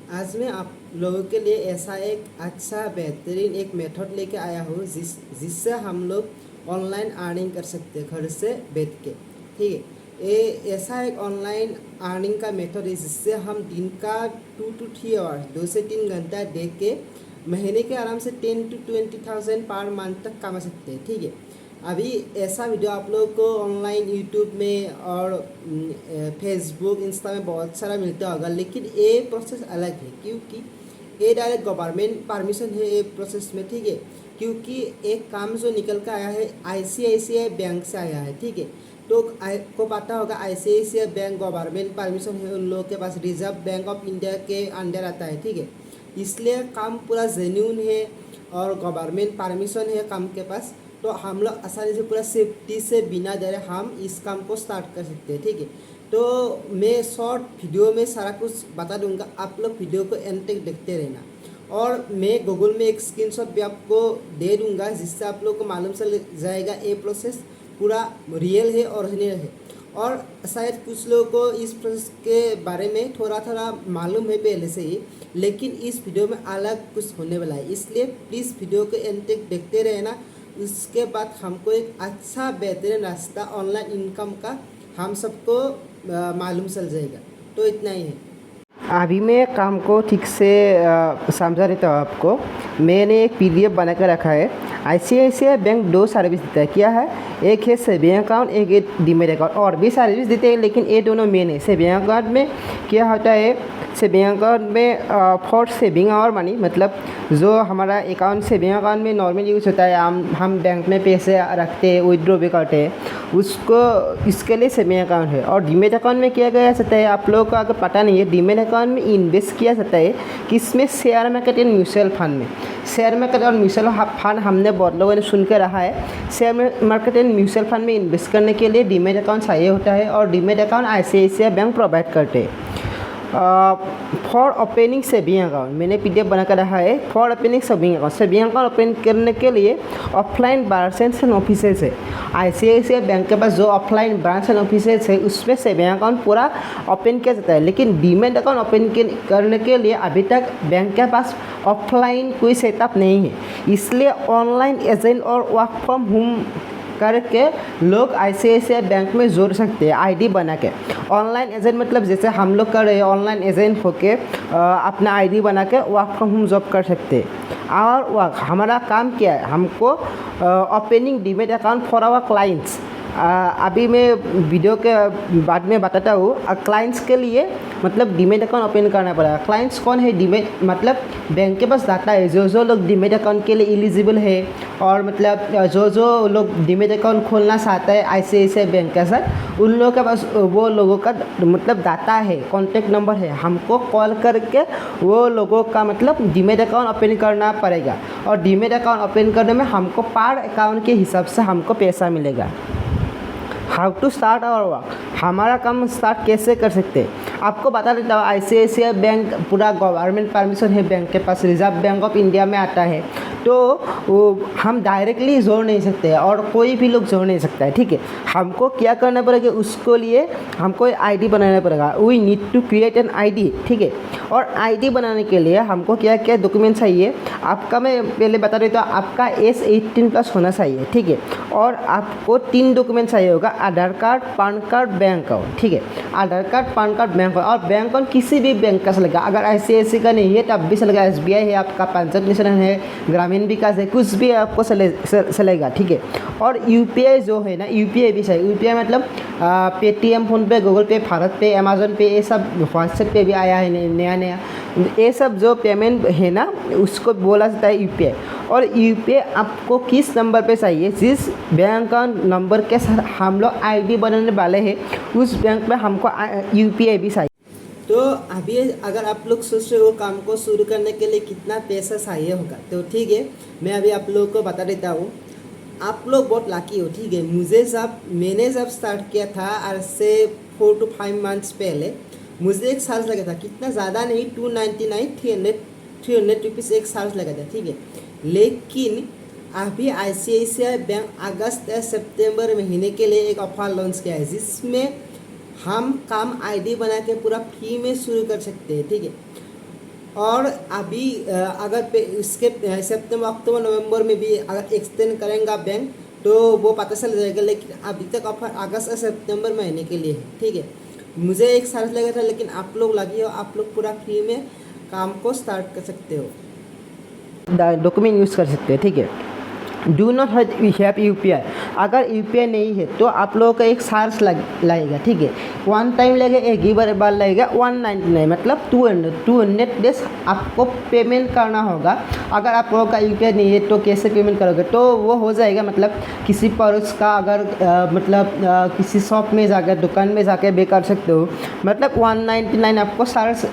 आज मैं आप लोगों के लिए ऐसा एक अच्छा बेहतरीन एक मेथड लेके आया हूँ जिससे हम लोग ऑनलाइन अर्निंग कर सकते हैं घर से बैठ के। ठीक है, ये ऐसा एक ऑनलाइन अर्निंग का मेथड है जिससे हम दिन का 2 to 3 आवर्स 2 से 3 घंटा दे के महीने के आराम से 10 to 20,000 पर मंथ तक कमा सकते हैं। ठीक है, अभी ऐसा वीडियो आप लोगों को ऑनलाइन यूट्यूब में और फेसबुक इंस्टा में बहुत सारा मिलता होगा, लेकिन ये प्रोसेस अलग है क्योंकि ये डायरेक्ट गवर्नमेंट परमिशन है ये प्रोसेस में। ठीक है, क्योंकि एक काम जो निकल कर आया है ICICI बैंक से आया है। ठीक है, तो को पता होगा ICICI बैंक गवर्नमेंट परमिशन है उन लोगों के पास, रिजर्व बैंक ऑफ इंडिया के अंडर आता है। ठीक है, इसलिए काम पूरा जेन्यून है और गवर्नमेंट परमिशन है काम के पास, तो हम लोग आसानी से पूरा सेफ्टी से बिना डरे हम इस काम को स्टार्ट कर सकते हैं। ठीक है, तो मैं शॉर्ट वीडियो में सारा कुछ बता दूंगा, आप लोग वीडियो को एंड तक देखते रहना। और मैं गूगल में एक स्क्रीनशॉट भी आपको दे दूंगा जिससे आप लोग को मालूम चल जाएगा ये प्रोसेस पूरा रियल है ओरिजिनल है। और शायद कुछ लोगों को इस प्रोसेस के बारे में थोड़ा थोड़ा मालूम है पहले से ही, लेकिन इस वीडियो में अलग कुछ होने वाला है, इसलिए प्लीज़ वीडियो को एंड तक देखते रहना। उसके बाद हमको एक अच्छा बेहतरीन रास्ता ऑनलाइन इनकम का हम सबको मालूम चल जाएगा। तो इतना ही है। अभी मैं काम को ठीक से समझा देता हूँ आपको। मैंने एक PDF बना कर रखा है। ICICI बैंक 2 सर्विस देता है। क्या है? एक है सेविंग अकाउंट, एक है डीमेट अकाउंट। और भी सर्विस देते हैं लेकिन ये दोनों मेन है। सेविंग अकाउंट में क्या होता है, सेविंग अकाउंट में फॉर सेविंग आवर मनी, मतलब जो हमारा अकाउंट सेविंग अकाउंट में नॉर्मल यूज़ होता है, हम बैंक में पैसे रखते हैं, विड्रॉ भी करते हैं, उसको इसके लिए सेविंग अकाउंट है। और डीमेट अकाउंट में क्या किया सकता है, आप लोगों को अगर पता नहीं है, डीमेट अकाउंट में इन्वेस्ट किया जाता है किसमें, share market and mutual fund में। शेयर मार्केट और म्यूचुअल फंड हमने बहुत लोगों ने सुन के रहा है। Share market and mutual fund में इन्वेस्ट करने के लिए डीमेट अकाउंट चाहिए होता है और demat account ICICI bank provide करते हैं। फॉर ओपनिंग सेविंग अकाउंट मैंने PDF बना कर रखा है। For opening saving account open करने के लिए ऑफलाइन ब्रांच एंड ऑफिसेस है। ICICI बैंक के पास जो ऑफलाइन ब्रांच एंड ऑफिसेस है उसमें सेविंग अकाउंट पूरा ओपन किया जाता है, लेकिन डीमेट अकाउंट ओपन करने के लिए अभी तक बैंक के पास ऑफलाइन कोई सेटअप नहीं है। इसलिए ऑनलाइन एजेंट और वर्क फ्रॉम होम करके लोग ICICI बैंक में जोड़ सकते हैं ID बना के। ऑनलाइन एजेंट मतलब जैसे हम लोग कर रहे हैं, ऑनलाइन एजेंट होके अपना ID बना के वर्क फ्रॉम होम जॉब कर सकते हैं। और हमारा काम क्या है, हमको opening demat account for our clients. अभी मैं वीडियो के बाद में बताता हूँ। क्लाइंट्स के लिए मतलब डीमेट अकाउंट ओपन करना पड़ेगा। क्लाइंट्स कौन है, डीमेट मतलब बैंक के पास डाटा है, जो लोग डीमेट अकाउंट के लिए एलिजिबल है, और मतलब जो लोग डीमेट अकाउंट खोलना चाहते हैं ICICI बैंक के साथ, उन लोगों के पास वो लोगों का मतलब डाटा है, कॉन्टैक्ट नंबर है। हमको कॉल करके वो लोगों का मतलब डीमेट अकाउंट ओपन करना पड़ेगा, और डीमेट अकाउंट ओपन करने में हमको पर अकाउंट के हिसाब से हमको पैसा मिलेगा। How to start our work, हमारा काम स्टार्ट कैसे कर सकते हैं आपको बता देता हूँ। ICICI बैंक पूरा गवर्नमेंट परमिशन है बैंक के पास, रिजर्व बैंक ऑफ इंडिया में आता है, तो हम डायरेक्टली जोड़ नहीं सकते और कोई भी लोग जोड़ नहीं सकता है। ठीक है, हमको क्या करना पड़ेगा, उसको लिए हमको ID बनाना पड़ेगा। We need to create an ID। ठीक है, और ID बनाने के लिए हमको क्या क्या डॉक्यूमेंट चाहिए आपका, मैं पहले बता देता हूँ। आपका एज 18+ होना चाहिए। ठीक है, और आपको 3 डॉक्यूमेंट चाहिए होगा, Aadhaar card, PAN card, bank account. ठीक है, Aadhaar card, PAN card, bank account. और बैंक अकाउंट किसी भी बैंक का चलेगा, अगर ICICI का नहीं है तब भी चलेगा। SBI है आपका, पंजाब नेशनल है, ग्रामीण विकास है, कुछ भी आपको चलेगा। ठीक है, और UPI जो है ना, UPI भी चाहिए। UPI मतलब पेटीएम, फ़ोनपे, गूगल पे, भारत पे, अमेजोन पे, ये सब व्हाट्सएप पे भी आया है नया, ये सब जो पेमेंट है ना उसको बोला जाता है UPI। और UPI आपको किस नंबर पे चाहिए, जिस बैंक अकाउंट नंबर के साथ हम लोग ID बनाने वाले हैं उस बैंक में हमको UPI भी चाहिए। तो अभी अगर आप लोग सोच रहे हो काम को शुरू करने के लिए कितना पैसा चाहिए होगा, तो ठीक है, मैं अभी आप लोगों को बता देता हूँ। आप लोग बहुत लाकी हो। ठीक है, मैंने जब स्टार्ट किया था आज से 4 to 5 मंथ्स पहले, मुझे एक चार्ज लगा था, कितना ज़्यादा नहीं, 299 300 रुपीज़ एक चार्ज लगा था। ठीक है, लेकिन अभी ICICI बैंक अगस्त या सितंबर महीने के लिए एक ऑफर लॉन्च किया है जिसमें हम काम ID बना के पूरा फ्री में शुरू कर सकते हैं। ठीक है, और अभी अगर इसके सितंबर अक्टूबर नवंबर में भी अगर एक्सटेंड करेंगे बैंक तो वो पता चल जाएगा, लेकिन अभी तक ऑफर अगस्त और सितंबर महीने के लिए है। ठीक है, मुझे एक चार्ज लगा था, लेकिन आप लोग लगी हो, आप लोग पूरा फ्री में काम को स्टार्ट कर सकते हो, डॉक्यूमेंट यूज़ कर सकते हैं। ठीक है, डू नॉट हैव UPI। अगर UPI नहीं है तो आप लोगों का एक चार्ज लगेगा। ठीक है, वन टाइम लगेगा, एक ही बार लगेगा 199, मतलब 200 डेज आपको पेमेंट करना होगा। अगर आप लोगों का UPI नहीं है तो कैसे पेमेंट करोगे, तो वो हो जाएगा मतलब किसी पड़ोस का अगर किसी शॉप में जाकर, दुकान में जाकर पे कर सकते हो। मतलब 199 आपको चार्ज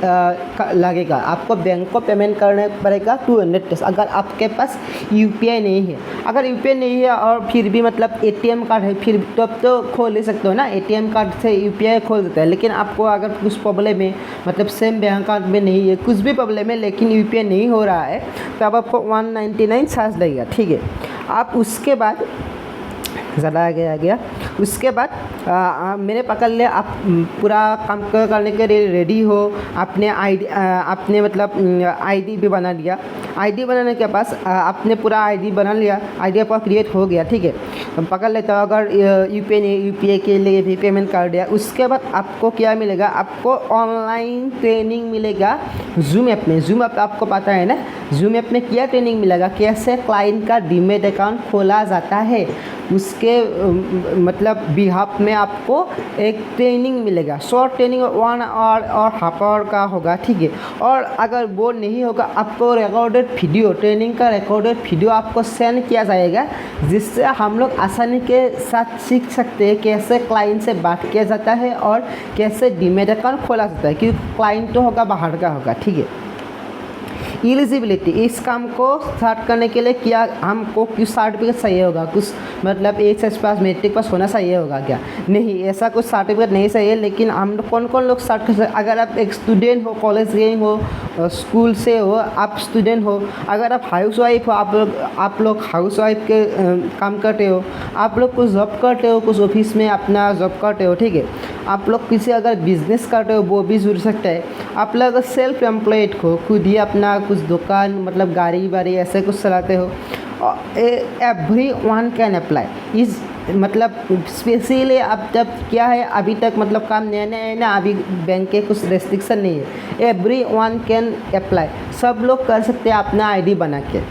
लगेगा, आपको बैंक को पेमेंट करना पड़ेगा 200 डेज अगर आपके पास UPI नहीं है। अगर UPI नहीं है और फिर भी मतलब ATM कार्ड है, फिर तब तो खोल ले सकते हो ना, ATM कार्ड से UPI खोल देता है। लेकिन आपको अगर कुछ प्रॉब्लम है, मतलब सेम बैंक अकाउंट में नहीं है, कुछ भी प्रॉब्लम है लेकिन UPI नहीं हो रहा है, तब आपको 199 चार्ज लगेगा। ठीक है, आप उसके बाद ज़्यादा आ गया उसके बाद मैंने पकड़ लिया, आप पूरा काम करने के लिए रेडी हो। आपने मतलब ID भी बना लिया। ID बनाने के पास आपने पूरा ID बना लिया, ID आपका क्रिएट हो गया। ठीक है, पकड़ लेता हूँ। अगर UPI के लिए भी पेमेंट कर दिया, उसके बाद आपको क्या मिलेगा, आपको ऑनलाइन ट्रेनिंग मिलेगा जूम ऐप में। जूम ऐप आपको पता है ना, जूम ऐप में क्या ट्रेनिंग मिलेगा, कैसे क्लाइंट का डीमेट अकाउंट खोला जाता है, उसके मतलब बिहाफ में आपको एक ट्रेनिंग मिलेगा। शॉर्ट ट्रेनिंग 1 आवर और हाफ आवर का होगा। ठीक है, और अगर वो नहीं होगा, आपको रिकॉर्डेड वीडियो, ट्रेनिंग का रिकॉर्डेड वीडियो आपको सेंड किया जाएगा, जिससे हम लोग आसानी के साथ सीख सकते हैं कैसे क्लाइंट से बात किया जाता है और कैसे डीमेट अकाउंट खोला जाता है, क्योंकि क्लाइंट तो होगा बाहर का होगा। ठीक है, एलिजिबिलिटी, इस काम को स्टार्ट करने के लिए क्या हमको कुछ सर्टिफिकेट चाहिए होगा, कुछ मतलब HS पास, मैट्रिक पास होना चाहिए होगा क्या? नहीं, ऐसा कुछ सर्टिफिकेट नहीं चाहिए। लेकिन हम लोग कौन लोग सर्टिफिकेट, अगर आप एक स्टूडेंट हो, कॉलेज गए हो, स्कूल से हो, आप स्टूडेंट हो, अगर आप हाउस वाइफ हो, आप लोग हाउस वाइफ के काम करते हो, आप लोग कुछ जॉब करते हो, कुछ ऑफिस में अपना जॉब करते हो। ठीक है, आप लोग किसी अगर बिजनेस करते हो वो भी जुड़ सकता है। आप लोग अगर सेल्फ एम्प्लॉयड हो, खुद ही अपना कुछ दुकान मतलब गाड़ी वाड़ी ऐसे कुछ चलाते हो, एवरी वन कैन अप्लाई इस मतलब स्पेशली। अब जब क्या है, अभी तक मतलब काम नया नया है ना, अभी बैंक के कुछ रेस्ट्रिक्शन नहीं है, एवरी वन कैन अप्लाई, सब लोग कर सकते हैं अपना ID बना के।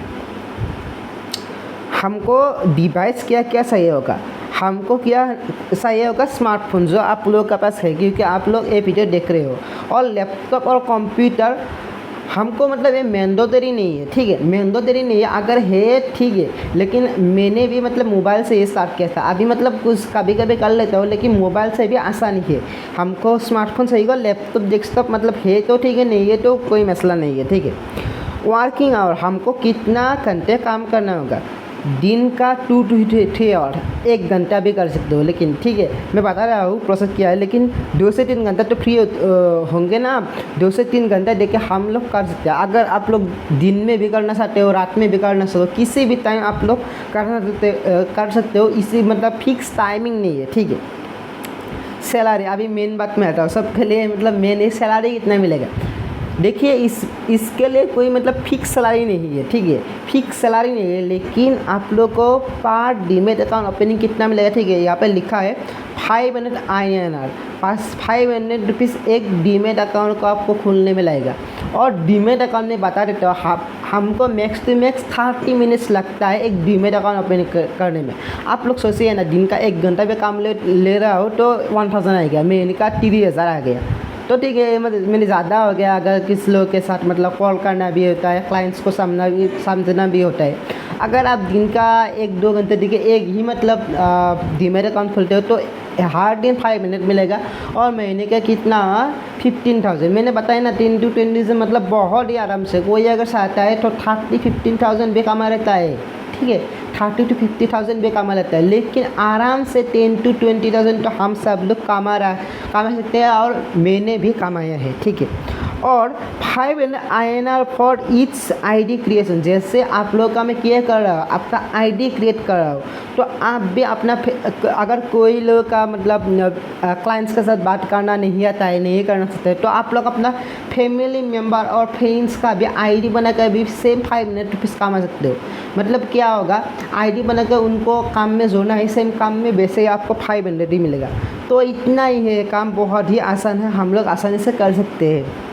हमको डिवाइस क्या क्या चाहिए होगा, हमको क्या चाहिए होगा, स्मार्टफोन जो आप लोगों के पास है, क्योंकि आप लोग ये वीडियो देख रहे हो, और लैपटॉप और कंप्यूटर। हमको मतलब ये मैंडेटरी नहीं है। ठीक है, मैंडेटरी नहीं है, अगर है ठीक है, लेकिन मैंने भी मतलब मोबाइल से ये स्टार्ट किया था। अभी मतलब कुछ कभी कभी कर लेता हूँ, लेकिन मोबाइल से भी आसानी है। हमको स्मार्टफोन चाहिए, लैपटॉप डेस्कटॉप मतलब है तो ठीक है, नहीं है तो कोई मसला नहीं है। ठीक है, वर्किंग आवर, हमको कितना घंटे काम करना होगा, दिन का 2 to 3 आवर, 1 घंटा भी कर सकते हो। लेकिन ठीक है, मैं बता रहा हूँ प्रोसेस क्या है, लेकिन 2 से 3 घंटा तो फ्री होंगे ना। 2 से 3 घंटा देके हम लोग कर सकते हैं। अगर आप लोग दिन में भी करना चाहते हो, रात में भी करना चाहते हो, किसी भी टाइम आप लोग कर सकते हो। इसी मतलब फिक्स टाइमिंग नहीं है। ठीक है, सैलरी, अभी मेन बात में आता हूँ। सबके लिए मतलब मेन सैलरी कितना मिलेगा, देखिए इसके लिए कोई मतलब फिक्स सैलरी नहीं है। ठीक है, फिक्स सैलरी नहीं है, लेकिन आप लोग को पर डीमेट अकाउंट ओपनिंग कितना मिलेगा। ठीक है, यहाँ पे लिखा है 500 INR, 500 रुपीज़ एक डीमेट अकाउंट को आपको खोलने में लगेगा। और डीमेट अकाउंट में बता देते हो, हमको मैक्स टू मैक्स 30 मिनट्स लगता है एक डीमेट अकाउंट ओपन करने में। आप लोग सोचिए ना, दिन का 1 घंटा भी काम ले रहा हो तो 1000 आ गया, महीने का 30,000 आ गया। तो ठीक है, मैंने ज़्यादा हो गया। अगर किस लोग के साथ मतलब कॉल करना भी होता है, क्लाइंट्स को समझना भी होता है। अगर आप दिन का 1-2 घंटे देखिए, एक ही मतलब डीमेट अकाउंट खोलते हो तो हर दिन 5 मिनट मिलेगा, और महीने का कितना 15,000। मैंने बताया ना, 10 to 20 से मतलब बहुत ही आराम से कोई अगर चाहता है तो 15,000 भी कमा रहता है। ठीक है, 30 to 50,000 भी कमा लेता है, लेकिन आराम से 10 to 20,000 तो हम सब लोग कमा सकते हैं और मैंने भी कमाया है, ठीक है। और 5 INR for each ID creation, जैसे आप लोग का मैं क्या कर रहा हूँ, आपका आईडी क्रिएट कर रहा हूँ, तो आप भी अपना अगर कोई लोग का मतलब क्लाइंट्स के साथ बात करना नहीं आता है, नहीं करना सकते, तो आप लोग अपना फैमिली मेम्बर और फ्रेंड्स का भी आईडी बनाकर भी सेम 5 रुपीज़ कमा सकते हो। मतलब क्या होगा, आईडी बनाकर उनको काम में जोड़ना है, सेम काम में वैसे ही आपको 500 ही मिलेगा। तो इतना ही है, काम बहुत ही आसान है, हम लोग आसानी से कर सकते हैं।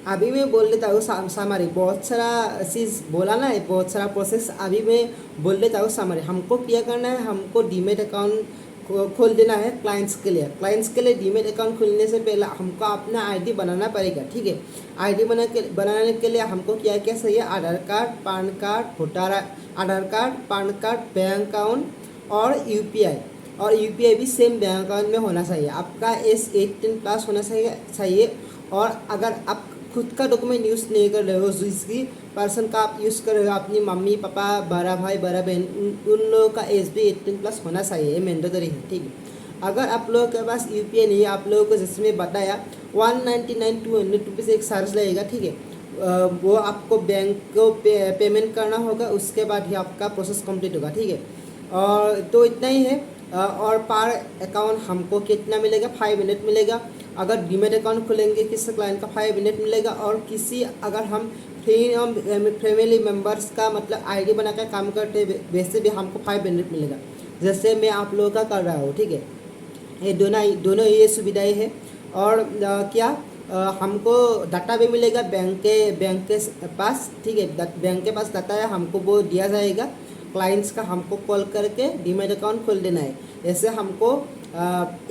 अभी मैं बोल लेता हूँ सामरी, बहुत सारा चीज़ बोला ना है, बहुत सारा प्रोसेस अभी मैं बोल लेता हूँ सामरी। हमको क्या करना है, हमको डीमेट अकाउंट खोल देना है क्लाइंट्स के लिए। क्लाइंट्स के लिए डीमेट अकाउंट खोलने से पहले हमको अपना आईडी बनाना पड़ेगा, ठीक है। आईडी बनाने के लिए हमको क्या क्या चाहिए, Aadhaar card, PAN card, voter Aadhaar card, PAN card, bank account और यूपीआई। और यूपीआई भी सेम बैंक अकाउंट में होना चाहिए। आपका एज 18+ होना चाहिए। और अगर आप खुद का डॉक्यूमेंट यूज़ नहीं कर रहे हो, जिसकी पर्सन का आप यूज़ कर रहे हो, अपनी मम्मी पापा, बड़ा भाई, बड़ा बहन, उन लोगों का एज भी 18+ होना चाहिए, ये मैंडेटरी है, ठीक है। अगर आप लोगों के पास यूपीआई नहीं है, आप लोगों को जैसे मैं बताया 199 200 रुपीज़ एक चार्ज लगेगा, ठीक है। वो आपको बैंक को पेमेंट करना होगा, उसके बाद ही आपका प्रोसेस कंप्लीट होगा, ठीक है। और तो इतना ही है। और पर अकाउंट हमको कितना मिलेगा, 5 मिनट मिलेगा। अगर डीमेट अकाउंट खोलेंगे किसी क्लाइंट का 5 मिनट मिलेगा। और किसी अगर हम फैमिली मेम्बर्स का मतलब आईडी बनाकर काम करते वैसे भी हमको 5 मिनट मिलेगा, जैसे मैं आप लोगों का कर रहा हूँ, ठीक है। ये दोनों ये सुविधाएं हैं। और हमको डाटा भी मिलेगा बैंक के पास, ठीक है। बैंक के पास डाटा है, हमको वो दिया जाएगा। क्लाइंट्स का हमको कॉल करके डीमेट अकाउंट खोल देना है। ऐसे हमको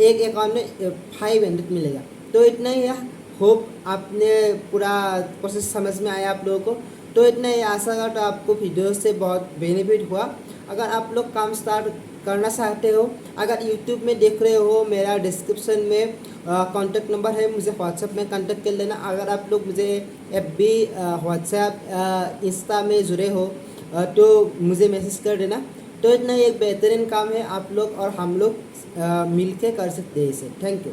एक अकाउंट में 500 मिलेगा। तो इतना ही है। होप आपने पूरा प्रोसेस समझ में आया आप लोगों को। तो इतना ही, आशा करता हूँ आपको वीडियो से बहुत बेनिफिट हुआ। अगर आप लोग काम स्टार्ट करना चाहते हो, अगर यूट्यूब में देख रहे हो, मेरा डिस्क्रिप्शन में कॉन्टैक्ट नंबर है, मुझे व्हाट्सएप में कॉन्टैक्ट कर लेना। अगर आप लोग मुझे FB, व्हाट्सएप, इंस्टा में जुड़े हो तो मुझे मैसेज कर देना। तो इतना एक बेहतरीन काम है, आप लोग और हम लोग मिल के कर सकते हैं इसे। Thank you.